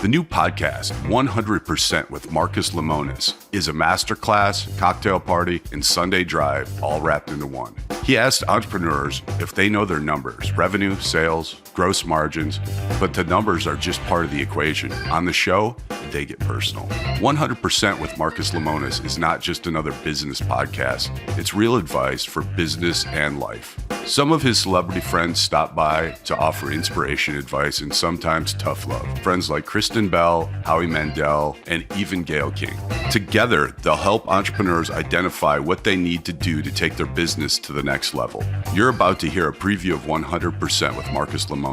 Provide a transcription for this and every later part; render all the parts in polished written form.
The new podcast, 100% with Marcus Lemonis, is a masterclass, cocktail party, and Sunday drive all wrapped into one. He asked entrepreneurs if they know their numbers, revenue, sales, gross margins, but the numbers are just part of the equation. On the show, they get personal. 100% with Marcus Lemonis is not just another business podcast. It's real advice for business and life. Some of his celebrity friends stop by to offer inspiration, advice, and sometimes tough love. Friends like Kristen Bell, Howie Mandel, and even Gayle King. Together, they'll help entrepreneurs identify what they need to do to take their business to the next level. You're about to hear a preview of 100% with Marcus Lemonis.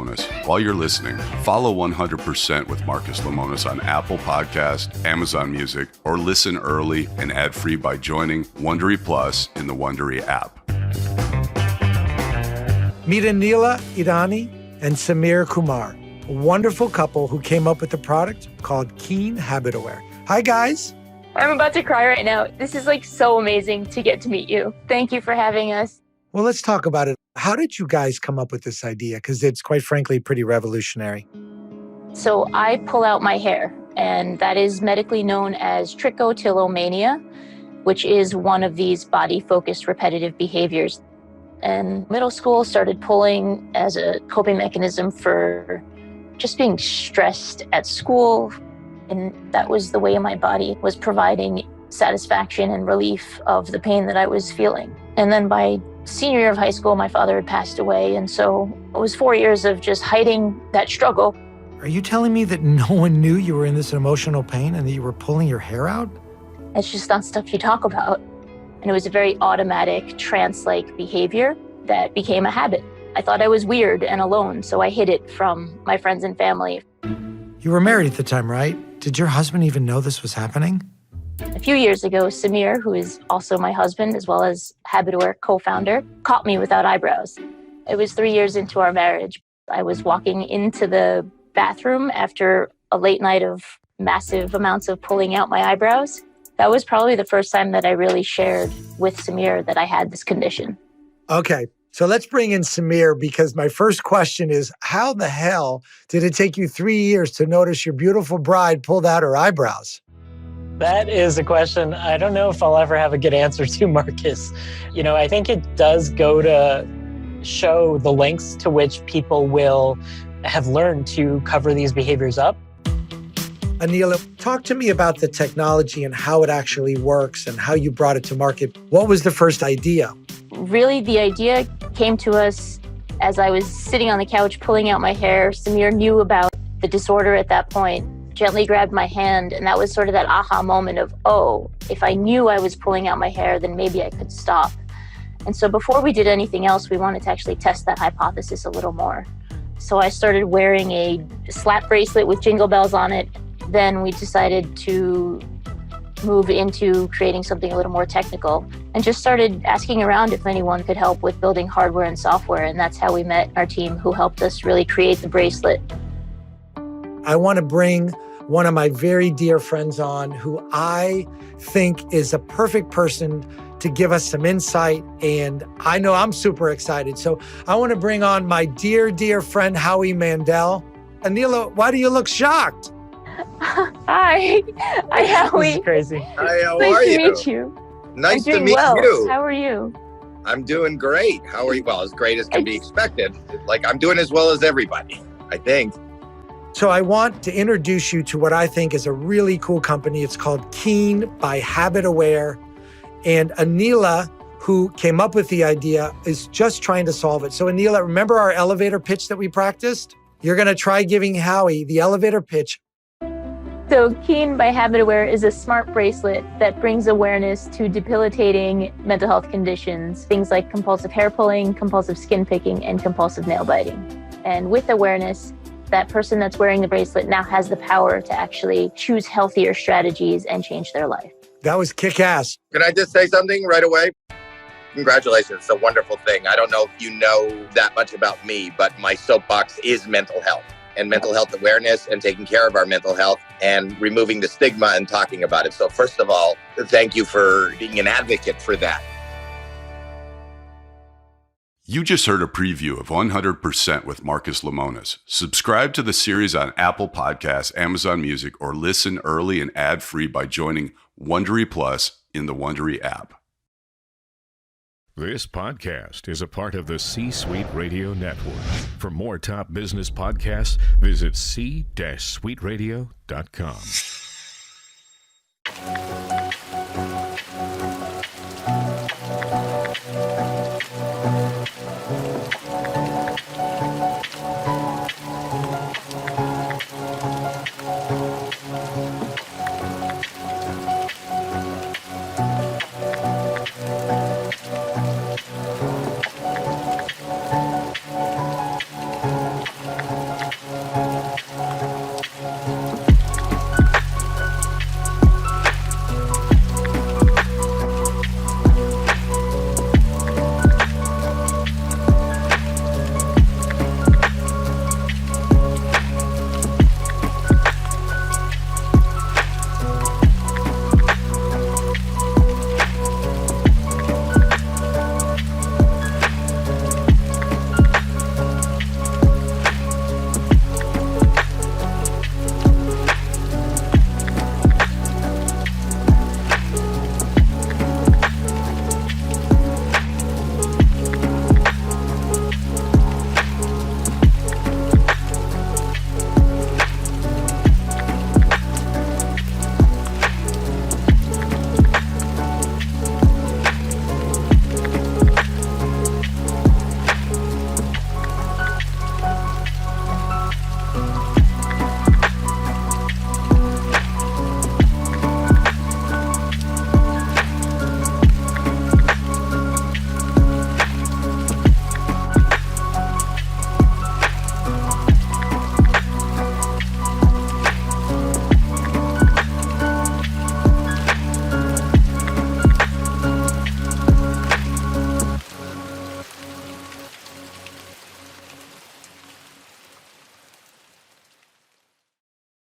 While you're listening, follow 100% with Marcus Lemonis on Apple Podcasts, Amazon Music, or listen early and ad-free by joining Wondery Plus in the Wondery app. Meet Anila Irani and Samir Kumar, a wonderful couple who came up with a product called Keen Habit Aware. Hi, guys. I'm about to cry right now. This is so amazing to get to meet you. Thank you for having us. Well, let's talk about it. How did you guys come up with this idea? Because it's quite frankly pretty revolutionary. So I pull out my hair, and that is medically known as trichotillomania, which is one of these body-focused repetitive behaviors. And middle school started pulling as a coping mechanism for just being stressed at school. And that was the way my body was providing satisfaction and relief of the pain that I was feeling. And then by senior year of high school, my father had passed away. And so it was 4 years of just hiding that struggle. Are you telling me that no one knew you were in this emotional pain and that you were pulling your hair out? It's just not stuff you talk about. And it was a very automatic, trance-like behavior that became a habit. I thought I was weird and alone, so I hid it from my friends and family. You were married at the time, right? Did your husband even know this was happening? A few years ago, Samir, who is also my husband, as well as Habit Aware co-founder, caught me without eyebrows. It was 3 years into our marriage. I was walking into the bathroom after a late night of massive amounts of pulling out my eyebrows. That was probably the first time that I really shared with Samir that I had this condition. Okay, so let's bring in Samir, because my first question is, how the hell did it take you 3 years to notice your beautiful bride pulled out her eyebrows? That is a question I don't know if I'll ever have a good answer to, Marcus. I think it does go to show the lengths to which people will have learned to cover these behaviors up. Anila, talk to me about the technology and how it actually works and how you brought it to market. What was the first idea? Really, the idea came to us as I was sitting on the couch pulling out my hair. Samir knew about the disorder at that point, gently grabbed my hand, and that was sort of that aha moment of, oh, if I knew I was pulling out my hair, then maybe I could stop. And so before we did anything else, we wanted to actually test that hypothesis a little more. So I started wearing a slap bracelet with jingle bells on it. Then we decided to move into creating something a little more technical and just started asking around if anyone could help with building hardware and software. And that's how we met our team who helped us really create the bracelet. I want to bring one of my very dear friends on who I think is a perfect person to give us some insight. And I know I'm super excited. So I want to bring on my dear, dear friend, Howie Mandel. Anila, why do you look shocked? Hi. Hi, Howie. This is crazy. Hi, how Nice are to you? meet you. Nice I'm to doing meet well. you. How are you? I'm doing great. How are you? Well, as great as can be expected. I'm doing as well as everybody, I think. So I want to introduce you to what I think is a really cool company. It's called Keen by Habit Aware. And Anila, who came up with the idea, is just trying to solve it. So Anila, remember our elevator pitch that we practiced? You're going to try giving Howie the elevator pitch. So Keen by Habit Aware is a smart bracelet that brings awareness to debilitating mental health conditions, things like compulsive hair pulling, compulsive skin picking, and compulsive nail biting. And with awareness, that person that's wearing the bracelet now has the power to actually choose healthier strategies and change their life. That was kick-ass. Can I just say something right away? Congratulations. It's a wonderful thing. I don't know if you know that much about me, but my soapbox is mental health and mental health awareness and taking care of our mental health and removing the stigma and talking about it. So first of all, thank you for being an advocate for that. You just heard a preview of 100% with Marcus Lemonis. Subscribe to the series on Apple Podcasts, Amazon Music, or listen early and ad-free by joining Wondery Plus in the Wondery app. This podcast is a part of the C-Suite Radio Network. For more top business podcasts, visit c-suiteradio.com.